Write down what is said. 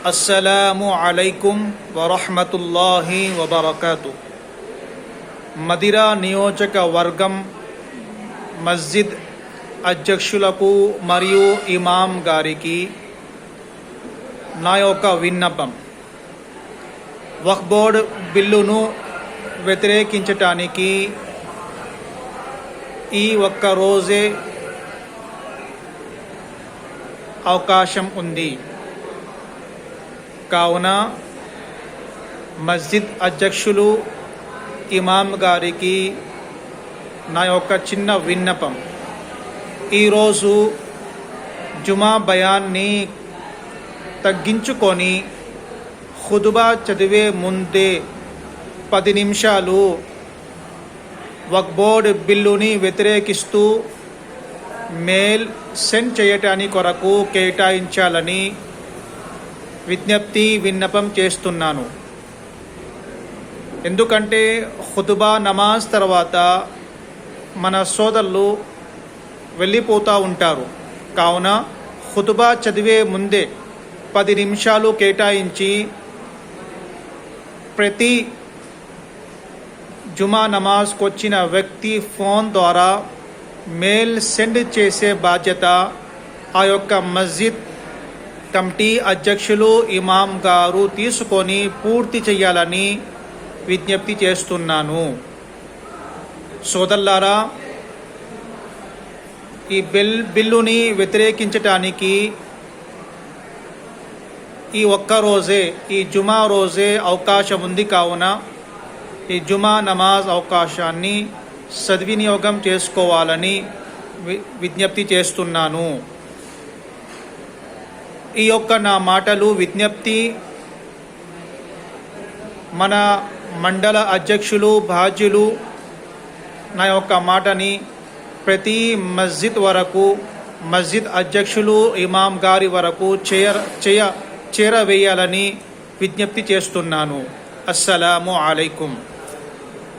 అస్సలాము అలైకుం వరహ్మతుల్లాహి వబరకాతు. మదిరా నియోజకవర్గం మస్జిద్ అధ్యక్షులకు మరియు ఇమాం గారికి నా యొక్క విన్నపం, వక్ఫ్ బోర్డ్ బిల్లును వ్యతిరేకించటానికి ఈ ఒక్క రోజే అవకాశం ఉంది. కావున మస్జిద్ అధ్యక్షులు ఇమాం గారికి నా యొక్క చిన్న విన్నపం, ఈరోజు జుమా బయాన్ని తగ్గించుకొని ఖుతుబా చదివే ముందే 10 నిమిషాలు వక్ఫ్ బోర్డ్ బిల్లుని వ్యతిరేకిస్తూ మెయిల్ సెండ్ చేయటానికి కొరకు కేటాయించాలని విన్నపం చేస్తున్నాను. ఎందుకంటే ఖుతుబా నమాజ్ తర్వాత మన సోదరులు వెళ్ళిపోతూ ఉంటారు. కావున ఖుతుబా చదివే ముందే 10 నిమిషాలు కేటాయించి ప్రతి జుమా నమాజ్కు వచ్చిన వ్యక్తి ఫోన్ ద్వారా మెయిల్ సెండ్ చేసే బాధ్యత ఆ యొక్క మస్జిద్ కమిటీ అధ్యక్షులు ఇమాం గారు తీసుకొని పూర్తి చేయాలని విజ్ఞప్తి చేస్తున్నాను. సోదరులారా, ఈ బిల్లుని వ్యతిరేకించటానికి ఈ ఒక్క రోజే, ఈ జుమా రోజే అవకాశం ఉంది. కావున ఈ జుమా నమాజ్ అవకాశాన్ని సద్వినియోగం చేసుకోవాలని విజ్ఞప్తి చేస్తున్నాను. ఈ యొక్క నా మాటలు విజ్ఞప్తి మన మండల అధ్యక్షులు బాధ్యులు నా యొక్క మాటని ప్రతి మస్జిద్ వరకు, మస్జిద్ అధ్యక్షులు ఇమాం గారి వరకు చేరవేయాలని విజ్ఞప్తి చేస్తున్నాను. అస్సలాము అలైకుం.